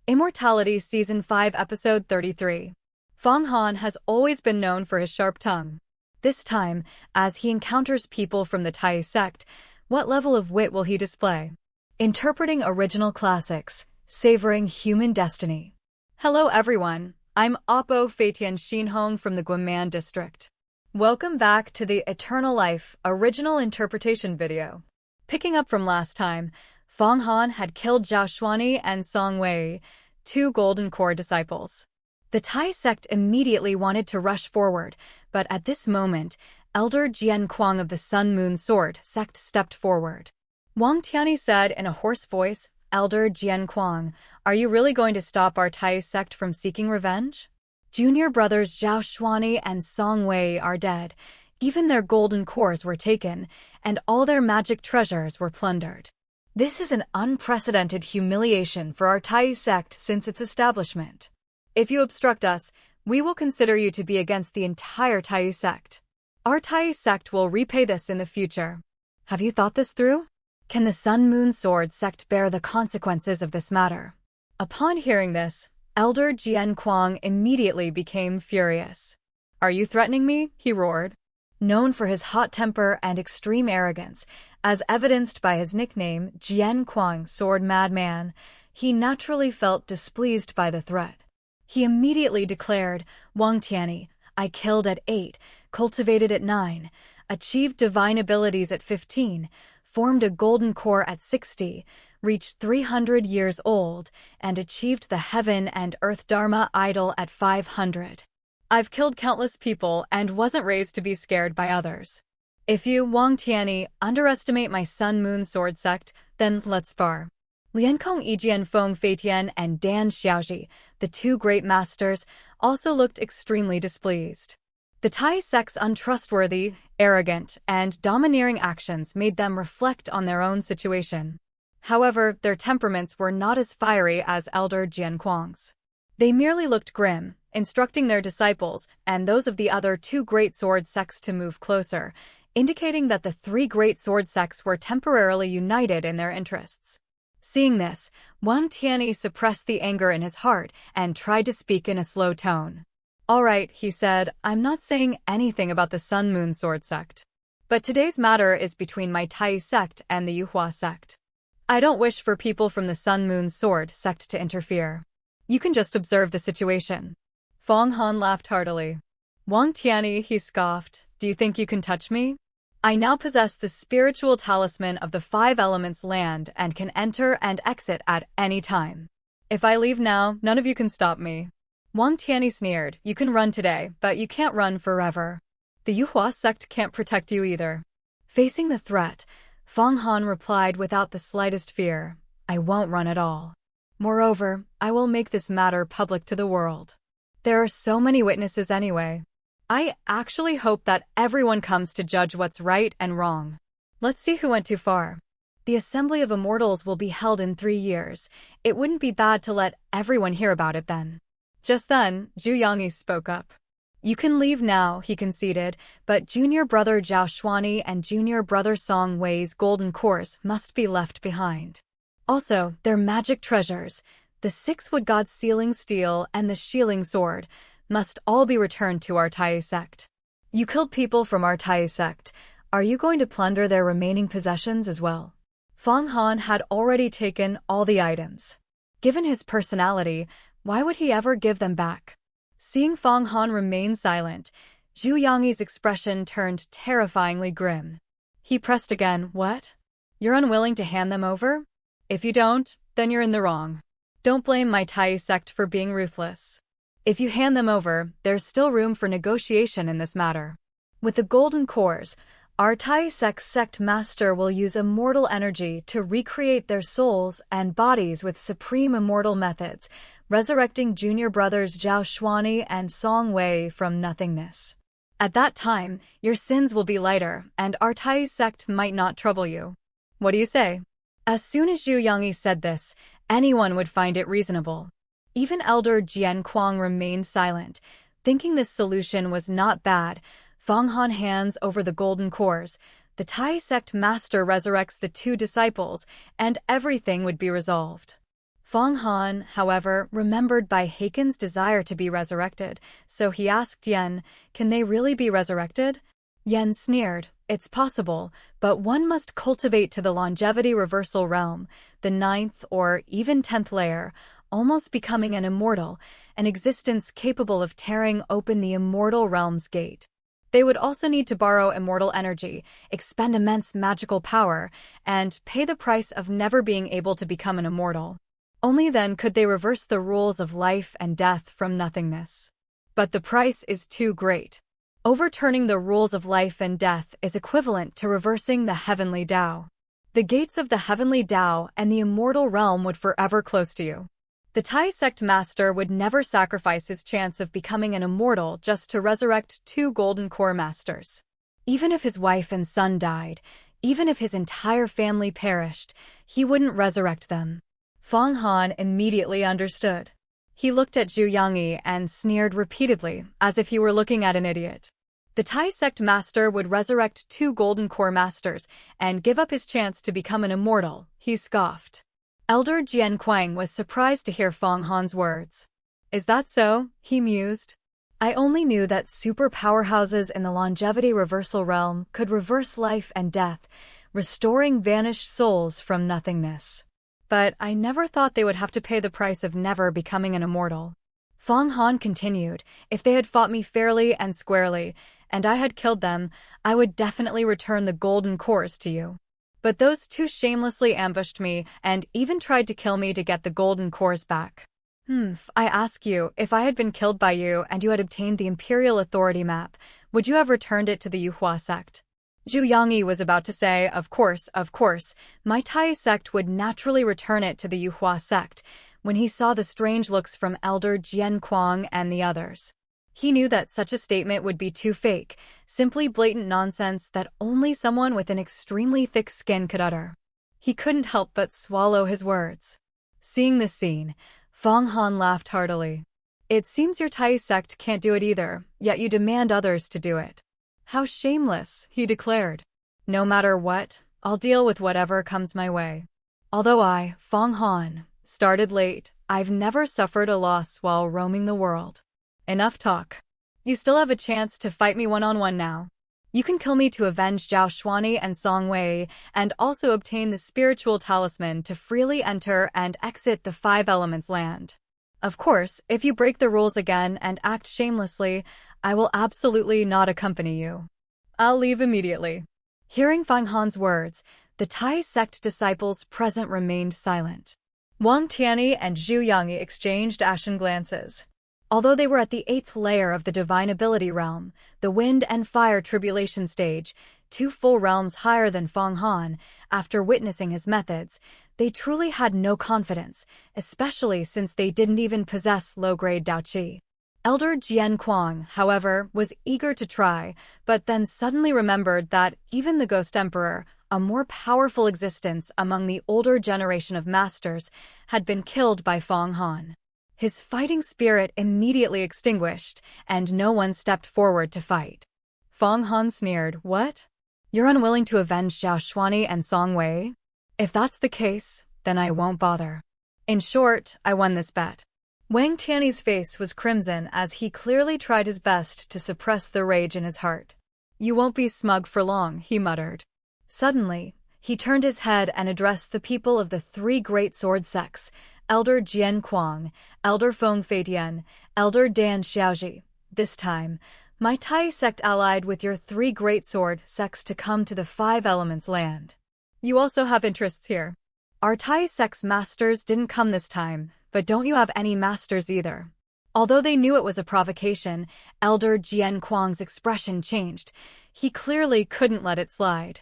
Immortality Season 5 Episode 33. Fang Han has always been known for his sharp tongue. This time, as he encounters people from the Taiyi Sect, what level of wit will he display? Interpreting original classics, savoring human destiny. Hello everyone, I'm Oppo Faitian Xinhong from the Guaman district. Welcome back to the Eternal Life original interpretation video. Picking up from last time, Fang Han had killed Zhao Xuanyi and Song Wei, two Golden Core disciples. The Taiyi Sect immediately wanted to rush forward, but at this moment, Elder Jian Kuang of the Sun Moon Sword Sect stepped forward. Wang Tianyi said in a hoarse voice, "Elder Jian Kuang, are you really going to stop our Taiyi Sect from seeking revenge? Junior brothers Zhao Xuanyi and Song Wei are dead, even their golden cores were taken, and all their magic treasures were plundered. This is an unprecedented humiliation for our Taiyi Sect since its establishment. If you obstruct us, we will consider you to be against the entire Taiyi Sect. Our Taiyi Sect will repay this in the future. Have you thought this through? Can the Sun Moon Sword Sect bear the consequences of this matter?" Upon hearing this, Elder Jian Kuang immediately became furious. "Are you threatening me?" he roared. Known for his hot temper and extreme arrogance, as evidenced by his nickname Jian Kuang Sword Madman, he naturally felt displeased by the threat. He immediately declared, "Wang Tianyi, I killed at 8, cultivated at 9, achieved divine abilities at 15, formed a golden core at 60, reached 300 years old, and achieved the Heaven and Earth Dharma idol at 500. I've killed countless people and wasn't raised to be scared by others. If you, Wang Tianyi, underestimate my Sun Moon Sword Sect, then let's spar." Liankong Yijian Feng Feitian and Dan Xiaoji, the two great masters, also looked extremely displeased. The Taiyi Sect's untrustworthy, arrogant, and domineering actions made them reflect on their own situation. However, their temperaments were not as fiery as Elder Jian Kuang's. They merely looked grim, instructing their disciples and those of the other two great sword sects to move closer, indicating that the three great sword sects were temporarily united in their interests. Seeing this, Wang Tianyi suppressed the anger in his heart and tried to speak in a slow tone. "All right," he said, "I'm not saying anything about the Sun Moon Sword Sect. But today's matter is between my Taiyi Sect and the Yuhua Sect. I don't wish for people from the Sun Moon Sword Sect to interfere. You can just observe the situation." Fang Han laughed heartily. "Wang Tianyi," he scoffed, "do you think you can touch me? I now possess the spiritual talisman of the 5 elements land and can enter and exit at any time. If I leave now, none of you can stop me." Wang Tianyi sneered, "You can run today, but you can't run forever. The Yuhua Sect can't protect you either." Facing the threat, Fang Han replied without the slightest fear, "I won't run at all. Moreover, I will make this matter public to the world. There are so many witnesses anyway. I actually hope that everyone comes to judge what's right and wrong. Let's see who went too far. The Assembly of Immortals will be held in 3 years. It wouldn't be bad to let everyone hear about it then." Just then, Zhu Yangyi spoke up. "You can leave now," he conceded, "but junior brother Zhao Xuanyi and junior brother Song Wei's golden cores must be left behind. Also, their magic treasures, the 6-wood god sealing steel and the shieling sword, must all be returned to our Taiyi Sect. You killed people from our Taiyi Sect. Are you going to plunder their remaining possessions as well?" Fang Han had already taken all the items. Given his personality, why would he ever give them back? Seeing Fang Han remain silent, Zhu Yangyi's expression turned terrifyingly grim. He pressed again, "What? You're unwilling to hand them over? If you don't, then you're in the wrong. Don't blame my Taiyi Sect for being ruthless. If you hand them over, there's still room for negotiation in this matter. With the golden cores, our Taiyi Sect master will use immortal energy to recreate their souls and bodies with supreme immortal methods, resurrecting junior brothers Zhao Xuanyi and Song Wei from nothingness. At that time, your sins will be lighter, and our Taiyi Sect might not trouble you. What do you say?" As soon as Zhu Yangyi said this, anyone would find it reasonable. Even Elder Jian Kuang remained silent, thinking this solution was not bad. Fang Han hands over the golden cores, the Taiyi Sect master resurrects the 2 disciples, and everything would be resolved. Fang Han, however, remembered Bai Heiken's desire to be resurrected, so he asked Yen, "Can they really be resurrected?" Yen sneered, "It's possible, but one must cultivate to the longevity reversal realm, the 9th or even 10th layer, almost becoming an immortal, an existence capable of tearing open the immortal realm's gate. They would also need to borrow immortal energy, expend immense magical power, and pay the price of never being able to become an immortal. Only then could they reverse the rules of life and death from nothingness. But the price is too great. Overturning the rules of life and death is equivalent to reversing the heavenly Tao. The gates of the heavenly Tao and the immortal realm would forever close to you. The Taiyi Sect master would never sacrifice his chance of becoming an immortal just to resurrect 2 golden core masters. Even if his wife and son died, even if his entire family perished, he wouldn't resurrect them. Fang Han immediately understood. He looked at Zhu Yangyi and sneered repeatedly, as if he were looking at an idiot. The Taiyi Sect master would resurrect 2 golden core masters and give up his chance to become an immortal, he scoffed. Elder Jian Kuang was surprised to hear Fang Han's words. Is that so? He mused. I only knew that super powerhouses in the longevity reversal realm could reverse life and death, restoring vanished souls from nothingness. But I never thought they would have to pay the price of never becoming an immortal. Fang Han continued, if they had fought me fairly and squarely, and I had killed them, I would definitely return the golden cores to you. But those 2 shamelessly ambushed me and even tried to kill me to get the golden cores back. I ask you, if I had been killed by you and you had obtained the Imperial Authority map, would you have returned it to the Donghua sect? Zhu Yangyi was about to say, of course, my Taiyi Sect would naturally return it to the Donghua sect, when he saw the strange looks from Elder Jian Kuang and the others. He knew that such a statement would be too fake, simply blatant nonsense that only someone with an extremely thick skin could utter. He couldn't help but swallow his words. Seeing this scene, Fang Han laughed heartily. It seems your Taiyi Sect can't do it either, yet you demand others to do it. How shameless, he declared. No matter what, I'll deal with whatever comes my way. Although I, Fang Han, started late, I've never suffered a loss while roaming the world. Enough talk. You still have a chance to fight me one-on-one now. You can kill me to avenge Zhao Xuanyi and Song Wei, and also obtain the spiritual talisman to freely enter and exit the 5 elements land. Of course, if you break the rules again and act shamelessly, I will absolutely not accompany you. I'll leave immediately. Hearing Fang Han's words, the Taiyi Sect disciples present remained silent. Wang Tianyi and Zhu Yangyi exchanged ashen glances. Although they were at the 8th layer of the Divine Ability realm, the Wind and Fire Tribulation stage, 2 full realms higher than Fang Han, after witnessing his methods, they truly had no confidence, especially since they didn't even possess low-grade Daoqi. Elder Jian Kuang, however, was eager to try, but then suddenly remembered that even the Ghost Emperor, a more powerful existence among the older generation of masters, had been killed by Fang Han. His fighting spirit immediately extinguished, and no one stepped forward to fight. Fang Han sneered, "What? You're unwilling to avenge Zhao Xuanyi and Song Wei? If that's the case, then I won't bother. In short, I won this bet." Wang Tianyi's face was crimson as he clearly tried his best to suppress the rage in his heart. "You won't be smug for long," he muttered. Suddenly, he turned his head and addressed the people of the 3 great sword sects, Elder Jian Kuang, Elder Feng Feitian, Elder Dan Xiaoji. "This time, my Taiyi Sect allied with your 3 great sword sects to come to the 5 elements land. You also have interests here. Our Taiyi Sect's masters didn't come this time, but don't you have any masters either?" Although they knew it was a provocation, Elder Jian Kuang's expression changed. He clearly couldn't let it slide.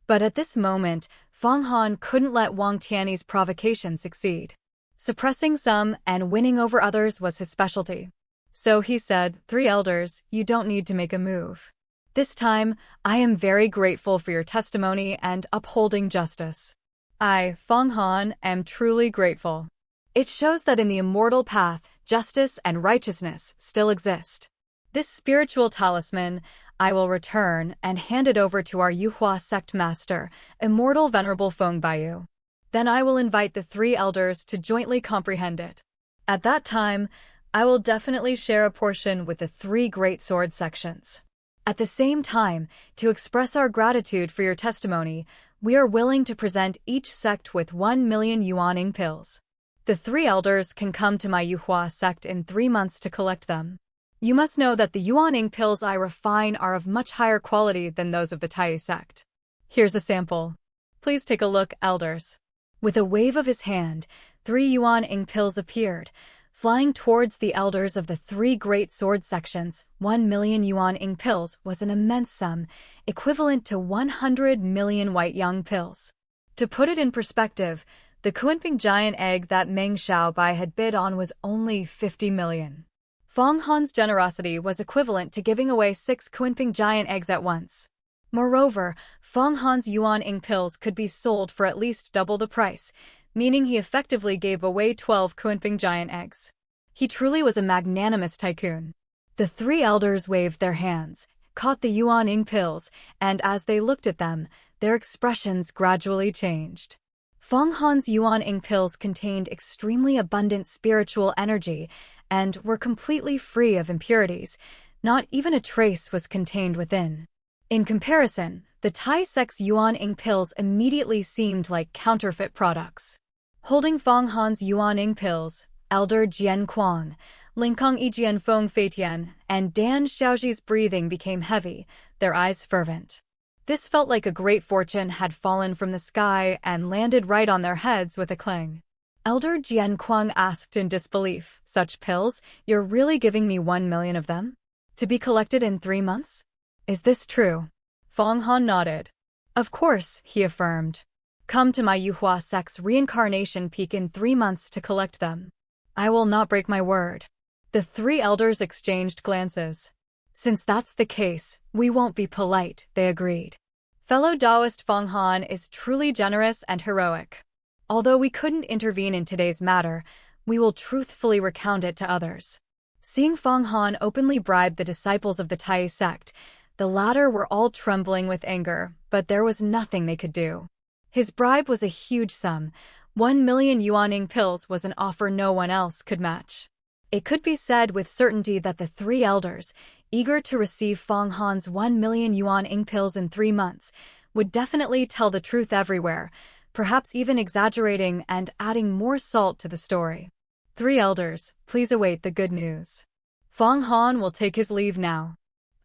But at this moment, Fang Han couldn't let Wang Tianyi's provocation succeed. Suppressing some and winning over others was his specialty. So he said, 3 elders, you don't need to make a move. This time, I am very grateful for your testimony and upholding justice. I, Fang Han, am truly grateful. It shows that in the immortal path, justice and righteousness still exist. This spiritual talisman, I will return and hand it over to our Donghua sect master, Immortal Venerable Feng Baiyu. Then I will invite the three elders to jointly comprehend it. At that time, I will definitely share a portion with the three great sword sections. At the same time, to express our gratitude for your testimony, we are willing to present each sect with 1,000,000 yuaning pills. The three elders can come to my Donghua sect in 3 months to collect them. You must know that the yuaning pills I refine are of much higher quality than those of the Taiyi Sect. Here's a sample. Please take a look, elders. With a wave of his hand, 3 yuaning pills appeared, flying towards the elders of the three great sword sections. 1,000,000 yuaning pills was an immense sum, equivalent to 100 million white young pills. To put it in perspective, the Kunping giant egg that Meng Xiaobai had bid on was only 50 million. Fang Han's generosity was equivalent to giving away 6 Kunping giant eggs at once. Moreover, Fang Han's yuaning pills could be sold for at least double the price, meaning he effectively gave away 12 Kunping giant eggs. He truly was a magnanimous tycoon. The three elders waved their hands, caught the yuaning pills, and as they looked at them, their expressions gradually changed. Fang Han's yuaning pills contained extremely abundant spiritual energy and were completely free of impurities. Not even a trace was contained within. In comparison, the Taiyi Sect's yuaning pills immediately seemed like counterfeit products. Holding Fang Han's yuaning pills, Elder Jian Kuang, Linkong Yijian Feng Feitian, and Dan Xiaoji's breathing became heavy, their eyes fervent. This felt like a great fortune had fallen from the sky and landed right on their heads with a clang. Elder Jian Kuang asked in disbelief, "Such pills? You're really giving me 1,000,000 of them? To be collected in 3 months? Is this true?" Fang Han nodded. "Of course," he affirmed. "Come to my Donghua sect's reincarnation peak in 3 months to collect them." "I will not break my word." The three elders exchanged glances. "Since that's the case, we won't be polite," they agreed. Fellow Taoist Fang Han is truly generous and heroic. Although we couldn't intervene in today's matter, we will truthfully recount it to others. Seeing Fang Han openly bribe the disciples of the Taiyi Sect, the latter were all trembling with anger, but there was nothing they could do. His bribe was a huge sum. 1,000,000 yuaning pills was an offer no one else could match. It could be said with certainty that the three elders, eager to receive Fang Han's 1,000,000 yuaning pills in 3 months, would definitely tell the truth everywhere, perhaps even exaggerating and adding more salt to the story. "Three elders, please await the good news. Fang Han will take his leave now.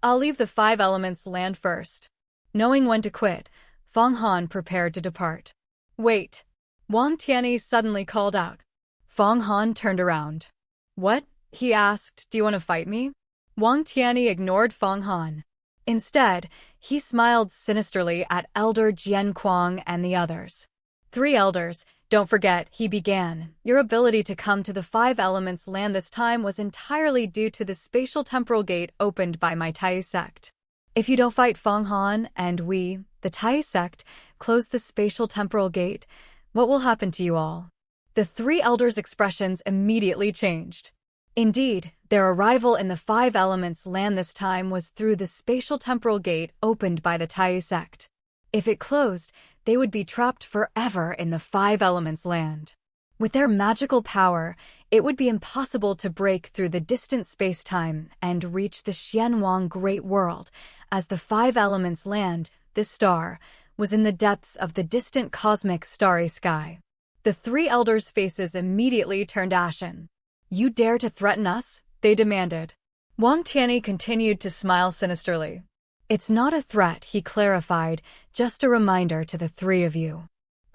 I'll leave the 5 elements land first." Knowing when to quit, Fang Han prepared to depart. "Wait!" Wang Tianyi suddenly called out. Fang Han turned around. "What?" he asked. "Do you want to fight me?" Wang Tianyi ignored Fang Han. Instead, he smiled sinisterly at Elder Jian Kuang and the others. "Three elders, don't forget," he began. "Your ability to come to the 5 elements land this time was entirely due to the spatial temporal gate opened by my Taiyi Sect. If you don't fight Fang Han and we, the Taiyi Sect, close the spatial temporal gate, what will happen to you all?" The three elders' expressions immediately changed. Indeed, their arrival in the 5 elements land this time was through the spatial temporal gate opened by the Taiyi Sect. If it closed, they would be trapped forever in the 5 elements land. With their magical power, it would be impossible to break through the distant space-time and reach the Xianwang Great World, as the 5 elements land, this star, was in the depths of the distant cosmic starry sky. The three elders' faces immediately turned ashen. "You dare to threaten us?" they demanded. Wang Tianyi continued to smile sinisterly. "It's not a threat," he clarified, "just a reminder to the 3 of you.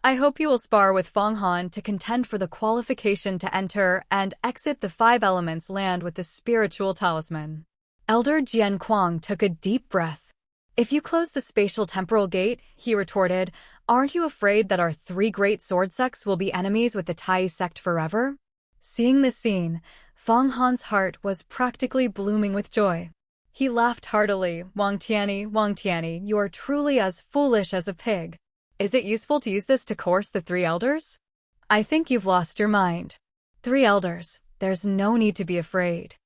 I hope you will spar with Fang Han to contend for the qualification to enter and exit the 5 elements land with the spiritual talisman." Elder Jian Kuang took a deep breath. "If you close the spatial temporal gate," he retorted, "aren't you afraid that our 3 great sword sects will be enemies with the Taiyi Sect forever?" Seeing this scene, Fang Han's heart was practically blooming with joy. He laughed heartily. Wang Tianyi, you are truly as foolish as a pig. Is it useful to use this to coerce the 3 elders? I think you've lost your mind. 3 elders, there's no need to be afraid.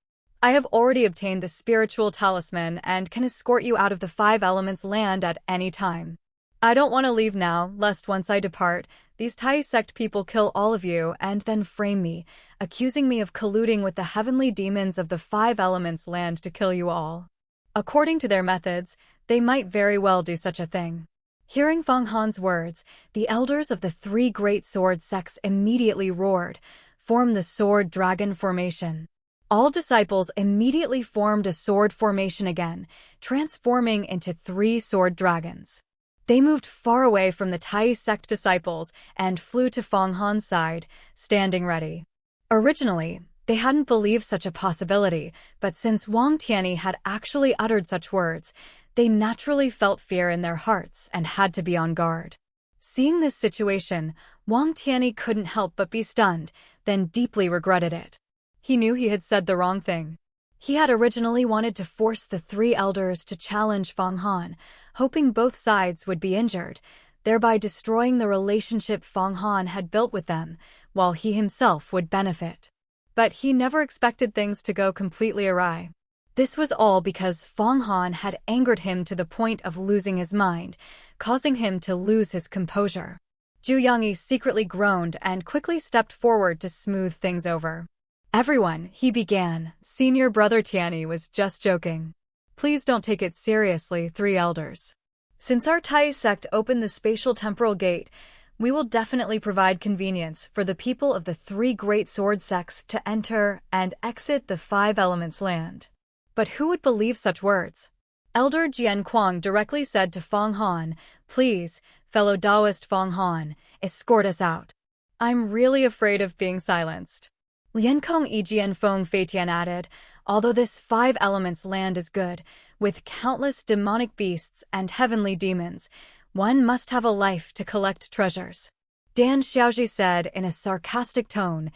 I have already obtained the spiritual talisman and can escort you out of the 5 elements land at any time. I don't want to leave now, lest once I depart, These Taiyi Sect people kill all of you and then frame me, accusing me of colluding with the heavenly demons of the Five Elements land to kill you all. According to their methods, they might very well do such a thing. Hearing Fang Han's words, the elders of the three great sword sects immediately roared, formed the sword dragon formation. All disciples immediately formed a sword formation again, transforming into three sword dragons. They moved far away from the Taiyi Sect disciples and flew to Fang Han's side, standing ready. Originally, they hadn't believed such a possibility, but since Wang Tianyi had actually uttered such words, they naturally felt fear in their hearts and had to be on guard. Seeing this situation, Wang Tianyi couldn't help but be stunned, then deeply regretted it. He knew he had said the wrong thing. He had originally wanted to force the three elders to challenge Fang Han, hoping both sides would be injured, thereby destroying the relationship Fang Han had built with them, while he himself would benefit. But he never expected things to go completely awry. This was all because Fang Han had angered him to the point of losing his mind, causing him to lose his composure. Zhu Yangyi secretly groaned and quickly stepped forward to smooth things over. "Everyone," he began, "senior brother Tianyi was just joking. Please don't take it seriously, three elders. Since our Taiyi Sect opened the spatial temporal gate, we will definitely provide convenience for the people of the three great sword sects to enter and exit the Five Elements land." But who would believe such words? Elder Jian Kuang directly said to Fang Han, "Please, fellow Taoist Fang Han, escort us out. I'm really afraid of being silenced." Liankong Yijian Feng Feitian added, "Although this Five Elements land is good, with countless demonic beasts and heavenly demons, one must have a life to collect treasures." Dan Xiaoji said in a sarcastic tone,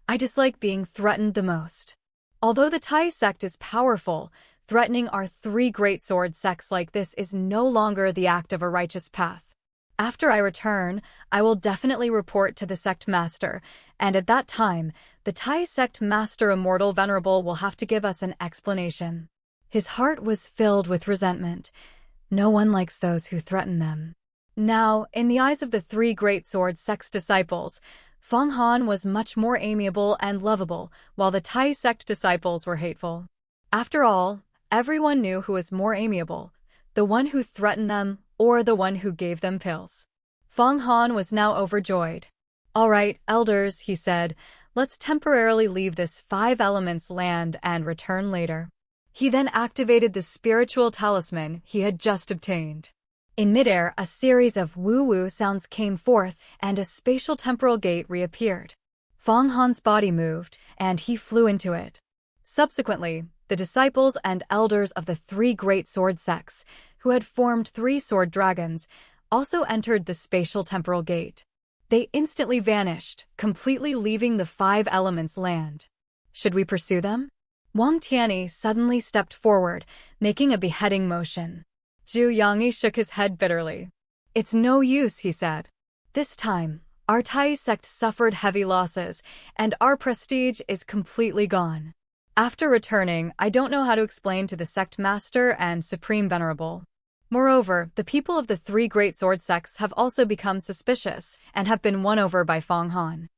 "I dislike being threatened the most. Although the Taiyi Sect is powerful, threatening our three great sword sects like this is no longer the act of a righteous path. After I return, I will definitely report to the sect master, and at that time, the Taiyi Sect Master Immortal Venerable will have to give us an explanation." His heart was filled with resentment. No one likes those who threaten them. Now, in the eyes of the three great sword sects disciples, Fang Han was much more amiable and lovable, while the Taiyi Sect disciples were hateful. After all, everyone knew who was more amiable, the one who threatened them or the one who gave them pills. Fang Han was now overjoyed. "All right, elders," he said, "let's temporarily leave this Five Elements land and return later." He then activated the spiritual talisman he had just obtained. In midair, a series of woo-woo sounds came forth and a spatial temporal gate reappeared. Fang Han's body moved, and he flew into it. Subsequently, the disciples and elders of the three great sword sects, who had formed three sword dragons, also entered the spatial temporal gate. They instantly vanished, completely leaving the Five Elements land. Should we pursue them? Wang Tianyi suddenly stepped forward, making a beheading motion. Zhu Yangyi shook his head bitterly. "It's no use," he said. "This time, our Taiyi Sect suffered heavy losses, and our prestige is completely gone. After returning, I don't know how to explain to the sect master and supreme venerable. Moreover, the people of the three great sword sects have also become suspicious and have been won over by Fang Han.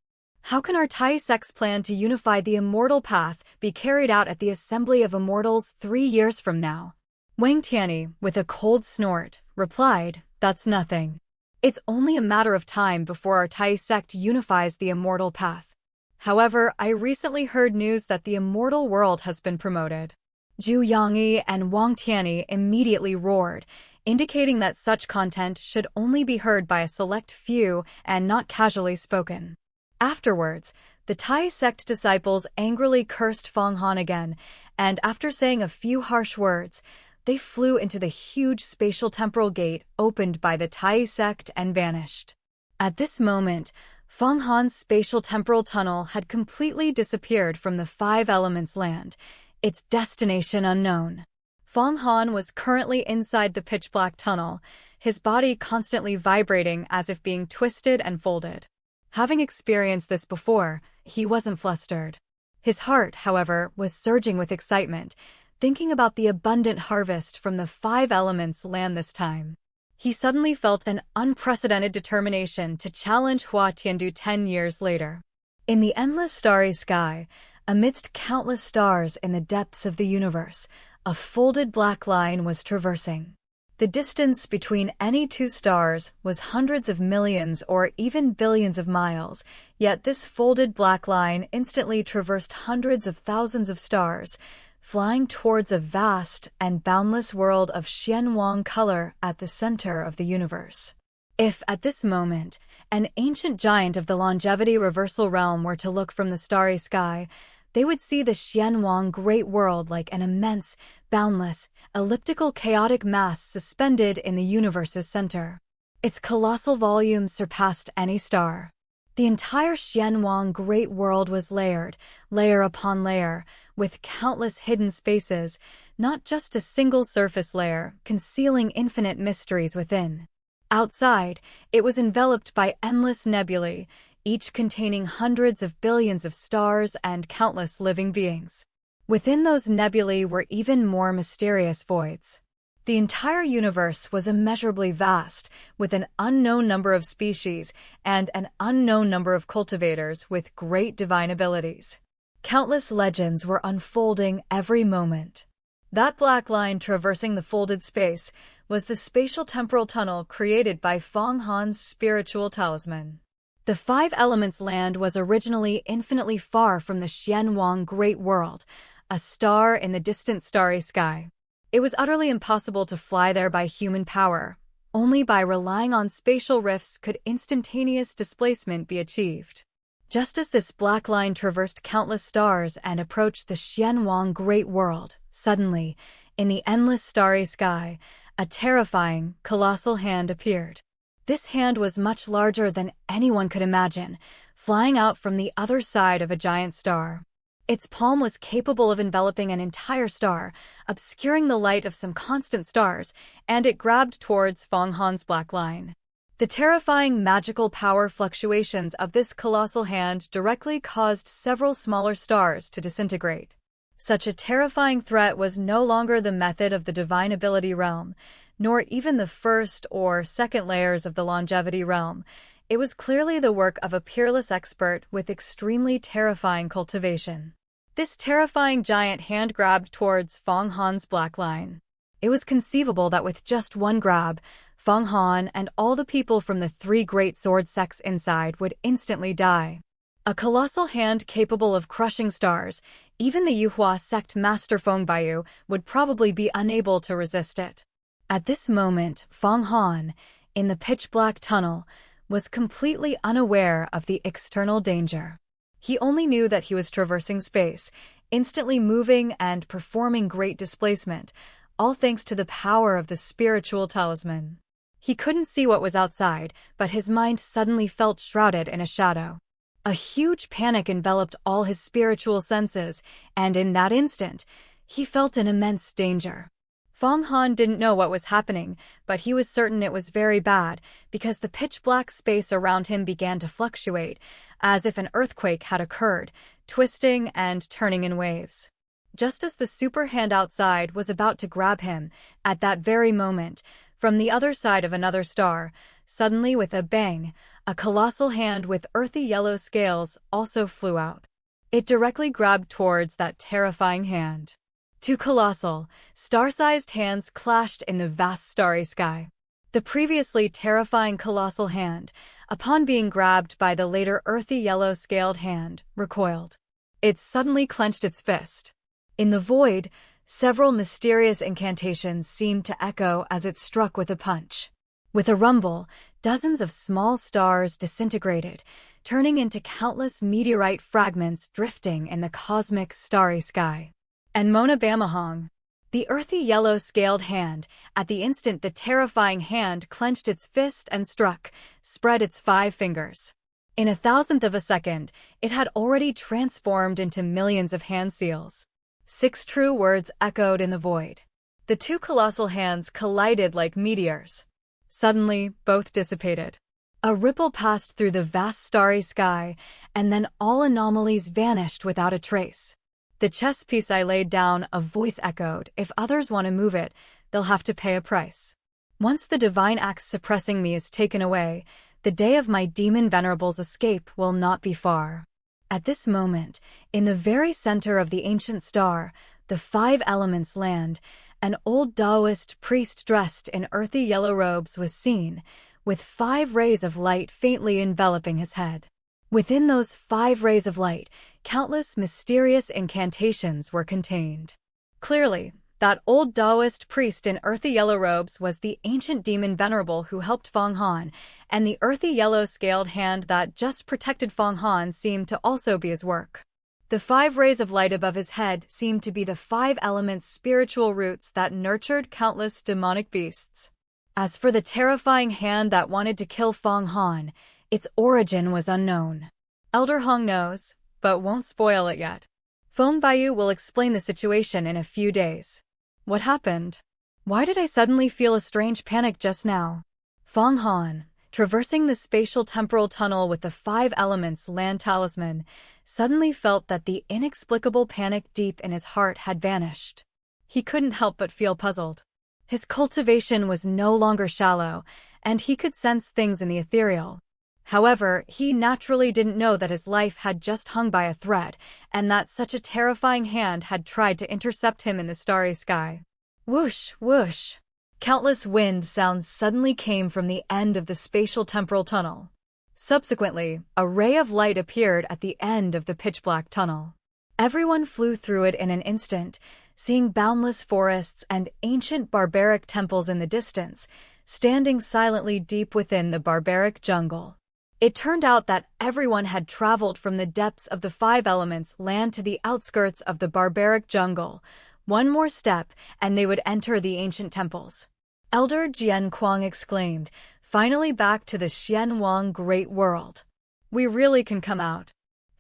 How can our Taiyi Sect's plan to unify the immortal path be carried out at the Assembly of Immortals 3 years from now?" Wang Tianyi, with a cold snort, replied, "That's nothing. It's only a matter of time before our Taiyi Sect unifies the immortal path. However, I recently heard news that the immortal world has been promoted." Zhu Yangyi and Wang Tianyi immediately roared, indicating that such content should only be heard by a select few and not casually spoken. Afterwards, the Taiyi Sect disciples angrily cursed Fang Han again, and after saying a few harsh words, they flew into the huge spatial temporal gate opened by the Taiyi Sect and vanished. At this moment, Fang Han's spatial temporal tunnel had completely disappeared from the Five Elements land, its destination unknown. Fang Han was currently inside the pitch-black tunnel, his body constantly vibrating as if being twisted and folded. Having experienced this before, he wasn't flustered. His heart, however, was surging with excitement, thinking about the abundant harvest from the Five Elements land this time. He suddenly felt an unprecedented determination to challenge Hua Tiandu 10 years later. In the endless starry sky, amidst countless stars in the depths of the universe, a folded black line was traversing. The distance between any two stars was hundreds of millions or even billions of miles, yet this folded black line instantly traversed hundreds of thousands of stars, flying towards a vast and boundless world of Xianwang color at the center of the universe. If, at this moment, an ancient giant of the longevity reversal realm were to look from the starry sky, they would see the Xianwang Great World like an immense, boundless, elliptical chaotic mass suspended in the universe's center. Its colossal volume surpassed any star. The entire Xianwang Great World was layered, layer upon layer, with countless hidden spaces, not just a single surface layer, concealing infinite mysteries within. Outside, it was enveloped by endless nebulae, each containing hundreds of billions of stars and countless living beings. Within those nebulae were even more mysterious voids. The entire universe was immeasurably vast, with an unknown number of species and an unknown number of cultivators with great divine abilities. Countless legends were unfolding every moment. That black line traversing the folded space was the spatial temporal tunnel created by Fang Han's spiritual talisman. The Five Elements land was originally infinitely far from the Xianwang Great World, a star in the distant starry sky. It was utterly impossible to fly there by human power. Only by relying on spatial rifts could instantaneous displacement be achieved. Just as this black line traversed countless stars and approached the Xianwang Great World, suddenly, in the endless starry sky, a terrifying, colossal hand appeared. This hand was much larger than anyone could imagine, flying out from the other side of a giant star. Its palm was capable of enveloping an entire star, obscuring the light of some constant stars, and it grabbed towards Fang Han's black line. The terrifying magical power fluctuations of this colossal hand directly caused several smaller stars to disintegrate. Such a terrifying threat was no longer the method of the divine ability realm, nor even the first or second layers of the longevity realm. It was clearly the work of a peerless expert with extremely terrifying cultivation. This terrifying giant hand grabbed towards Fang Han's black line. It was conceivable that with just one grab, Fang Han and all the people from the three great sword sects inside would instantly die. A colossal hand capable of crushing stars, even the Yuhua sect master Feng Baiyu would probably be unable to resist it. At this moment, Fang Han, in the pitch-black tunnel, was completely unaware of the external danger. He only knew that he was traversing space, instantly moving and performing great displacement, all thanks to the power of the spiritual talisman. He couldn't see what was outside, but his mind suddenly felt shrouded in a shadow. A huge panic enveloped all his spiritual senses, and in that instant, he felt an immense danger. Fang Han didn't know what was happening, but he was certain it was very bad, because the pitch-black space around him began to fluctuate, as if an earthquake had occurred, twisting and turning in waves. Just as the super hand outside was about to grab him, at that very moment, from the other side of another star, suddenly with a bang, a colossal hand with earthy yellow scales also flew out. It directly grabbed towards that terrifying hand. Two colossal, star-sized hands clashed in the vast starry sky. The previously terrifying colossal hand, upon being grabbed by the later earthy yellow-scaled hand, recoiled. It suddenly clenched its fist. In the void, several mysterious incantations seemed to echo as it struck with a punch. With a rumble, dozens of small stars disintegrated, turning into countless meteorite fragments drifting in the cosmic starry sky. And Mona Bamahong, the earthy yellow-scaled hand, at the instant the terrifying hand clenched its fist and struck, spread its 5 fingers. In a thousandth of a second, it had already transformed into millions of hand seals. 6 true words echoed in the void. The two colossal hands collided like meteors. Suddenly, both dissipated. A ripple passed through the vast starry sky, and then all anomalies vanished without a trace. The chess piece I laid down, a voice echoed. If others want to move it, they'll have to pay a price. Once the divine axe suppressing me is taken away, the day of my demon venerable's escape will not be far. At this moment, in the very center of the ancient star, the 5 elements land. An old Taoist priest dressed in earthy yellow robes was seen, with 5 rays of light faintly enveloping his head. Within those 5 rays of light, countless mysterious incantations were contained. Clearly, that old Taoist priest in earthy yellow robes was the ancient demon venerable who helped Fang Han, and the earthy yellow scaled hand that just protected Fang Han seemed to also be his work. The 5 rays of light above his head seemed to be the 5 elements' spiritual roots that nurtured countless demonic beasts. As for the terrifying hand that wanted to kill Fang Han, its origin was unknown. Elder Hong knows, but won't spoil it yet. Feng Baiyu will explain the situation in a few days. What happened? Why did I suddenly feel a strange panic just now? Fang Han, traversing the spatial temporal tunnel with the 5 elements land talisman, suddenly felt that the inexplicable panic deep in his heart had vanished. He couldn't help but feel puzzled. His cultivation was no longer shallow, and he could sense things in the ethereal. However, he naturally didn't know that his life had just hung by a thread, and that such a terrifying hand had tried to intercept him in the starry sky. Whoosh, whoosh. Countless wind sounds suddenly came from the end of the spatial temporal tunnel. Subsequently, a ray of light appeared at the end of the pitch-black tunnel. Everyone flew through it in an instant, seeing boundless forests and ancient barbaric temples in the distance, standing silently deep within the barbaric jungle. It turned out that everyone had traveled from the depths of the 5 elements land to the outskirts of the barbaric jungle. One more step, and they would enter the ancient temples. Elder Jian Kuang exclaimed, finally back to the Xianwang Great World. We really can come out.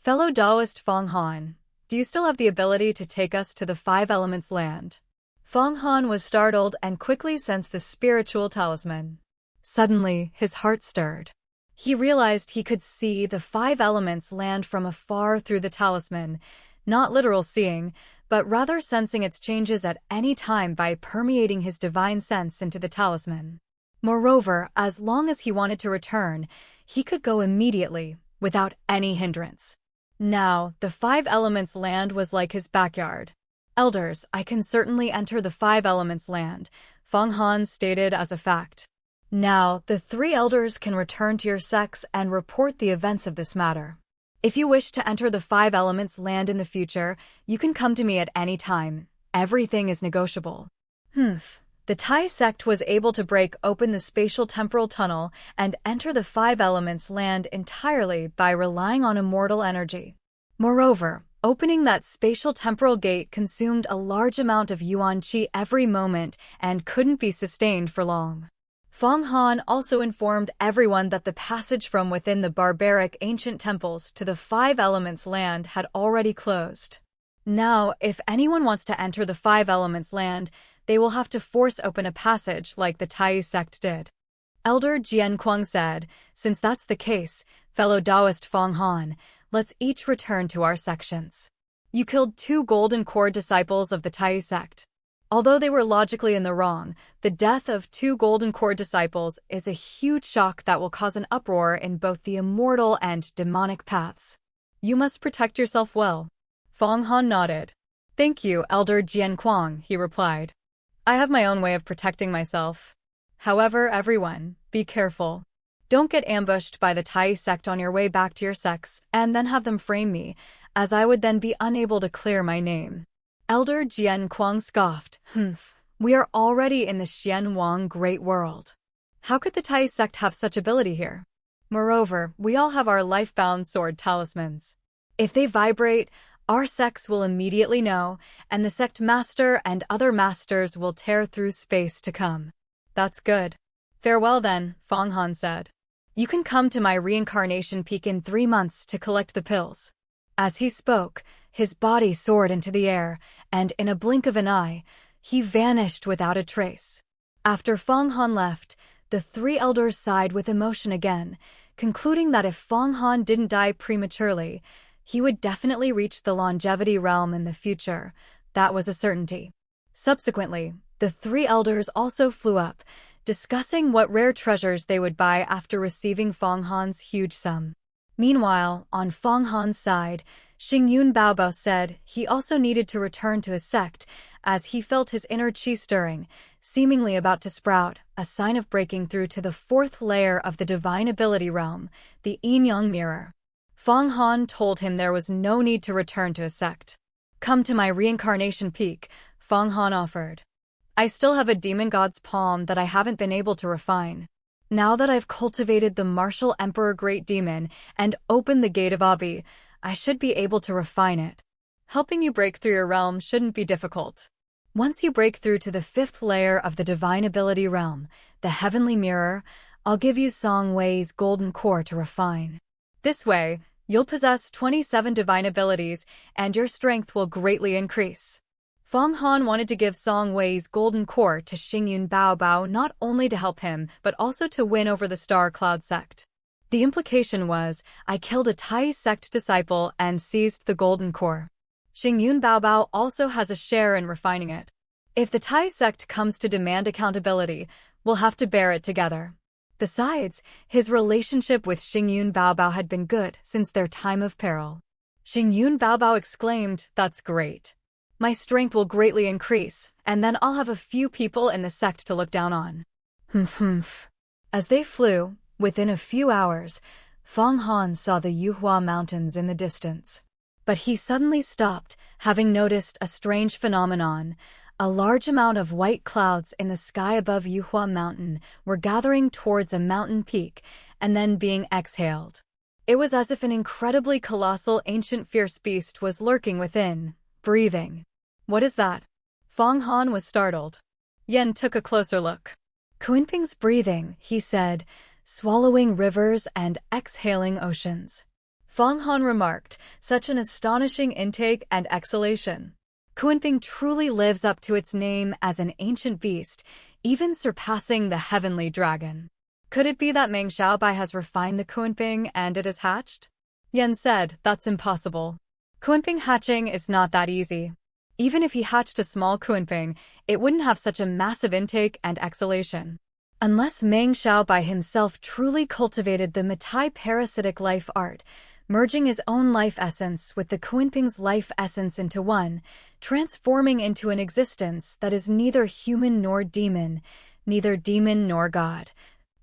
Fellow Taoist Fang Han, do you still have the ability to take us to the 5 elements land? Fang Han was startled and quickly sensed the spiritual talisman. Suddenly, his heart stirred. He realized he could see the 5 elements land from afar through the talisman, not literal seeing, but rather sensing its changes at any time by permeating his divine sense into the talisman. Moreover, as long as he wanted to return, he could go immediately, without any hindrance. Now, the 5 elements land was like his backyard. Elders, I can certainly enter the 5 elements land, Fang Han stated as a fact. Now, the 3 elders can return to your sects and report the events of this matter. If you wish to enter the 5 elements land in the future, you can come to me at any time. Everything is negotiable. The Taiyi Sect was able to break open the spatial temporal tunnel and enter the 5 elements land entirely by relying on immortal energy. Moreover, opening that spatial temporal gate consumed a large amount of yuan qi every moment and couldn't be sustained for long. Fang Han also informed everyone that the passage from within the barbaric ancient temples to the 5 elements land had already closed. Now, if anyone wants to enter the 5 elements land, they will have to force open a passage like the Taiyi Sect did. Elder Jian Kuang said, since that's the case, fellow Taoist Fang Han, let's each return to our sections. You killed 2 golden core disciples of the Taiyi Sect. Although they were logically in the wrong, the death of 2 golden core disciples is a huge shock that will cause an uproar in both the immortal and demonic paths. You must protect yourself well. Fang Han nodded. Thank you, Elder Jian Kuang, he replied. I have my own way of protecting myself. However, everyone, be careful. Don't get ambushed by the Taiyi Sect on your way back to your sects and then have them frame me, as I would then be unable to clear my name. Elder Jian Kuang scoffed. We are already in the Xianwang Great World. How could the Taiyi Sect have such ability here? Moreover, we all have our life-bound sword talismans. If they vibrate, our sects will immediately know, and the sect master and other masters will tear through space to come. That's good. Farewell then, Fang Han said. You can come to my reincarnation peak in 3 months to collect the pills. As he spoke, his body soared into the air, and in a blink of an eye, he vanished without a trace. After Fang Han left, the 3 elders sighed with emotion again, concluding that if Fang Han didn't die prematurely, he would definitely reach the longevity realm in the future. That was a certainty. Subsequently, the 3 elders also flew up, discussing what rare treasures they would buy after receiving Fang Han's huge sum. Meanwhile, on Fang Han's side, Xingyun Baobao said he also needed to return to his sect as he felt his inner qi stirring, seemingly about to sprout, a sign of breaking through to the fourth layer of the divine ability realm, the yin-yang mirror. Fang Han told him there was no need to return to his sect. Come to my reincarnation peak, Fang Han offered. I still have a demon god's palm that I haven't been able to refine. Now that I've cultivated the martial emperor great demon and opened the gate of Abi, I should be able to refine it. Helping you break through your realm shouldn't be difficult. Once you break through to the fifth layer of the divine ability realm, the heavenly mirror, I'll give you Song Wei's golden core to refine. This way, you'll possess 27 divine abilities and your strength will greatly increase. Fang Han wanted to give Song Wei's golden core to Xingyun Baobao not only to help him, but also to win over the Star Cloud sect. The implication was, I killed a Taiyi Sect disciple and seized the golden core. Xingyun Baobao also has a share in refining it. If the Taiyi Sect comes to demand accountability, we'll have to bear it together. Besides, his relationship with Xingyun Baobao had been good since their time of peril. Xingyun Baobao exclaimed, "That's great. My strength will greatly increase, and then I'll have a few people in the sect to look down on." As they flew, within a few hours, Fang Han saw the Yuhua Mountains in the distance. But he suddenly stopped, having noticed a strange phenomenon. A large amount of white clouds in the sky above Yuhua Mountain were gathering towards a mountain peak and then being exhaled. It was as if an incredibly colossal ancient fierce beast was lurking within, breathing. What is that? Fang Han was startled. Yan took a closer look. Kunping's breathing, he said, swallowing rivers and exhaling oceans. Fang Han remarked, such an astonishing intake and exhalation. Kunping truly lives up to its name as an ancient beast, even surpassing the heavenly dragon. Could it be that Meng Xiaobai has refined the Kunping and it has hatched? Yan said, that's impossible. Kunping hatching is not that easy. Even if he hatched a small Kunping, it wouldn't have such a massive intake and exhalation. Unless Meng Xiaobai himself truly cultivated the Matai parasitic life art, merging his own life essence with the Kunping's life essence into one, transforming into an existence that is neither human nor demon, neither demon nor god,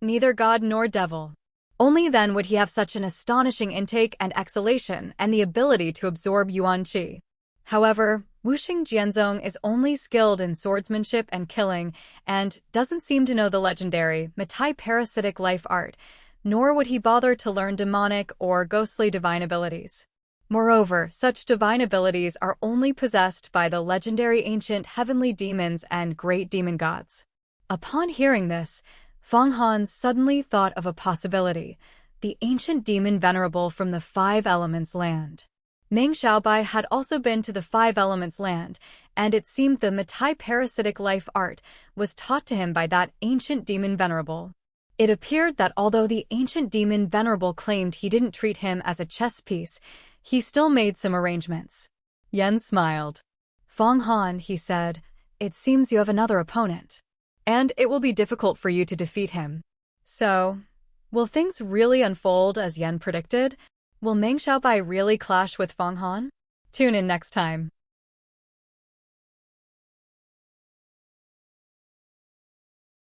neither god nor devil. Only then would he have such an astonishing intake and exhalation and the ability to absorb Yuan Qi. However, Wuxing Jianzong is only skilled in swordsmanship and killing and doesn't seem to know the legendary Matai parasitic life art, nor would he bother to learn demonic or ghostly divine abilities. Moreover, such divine abilities are only possessed by the legendary ancient heavenly demons and great demon gods. Upon hearing this, Fang Han suddenly thought of a possibility, the ancient demon venerable from the Five Elements land. Meng Xiaobai had also been to the Five Elements land, and it seemed the Matai parasitic life art was taught to him by that ancient demon venerable. It appeared that although the ancient demon venerable claimed he didn't treat him as a chess piece, he still made some arrangements. Yan smiled. Fang Han, he said, it seems you have another opponent. And it will be difficult for you to defeat him. So, will things really unfold as Yan predicted? Will Meng Xiaobai really clash with Fang Han? Tune in next time.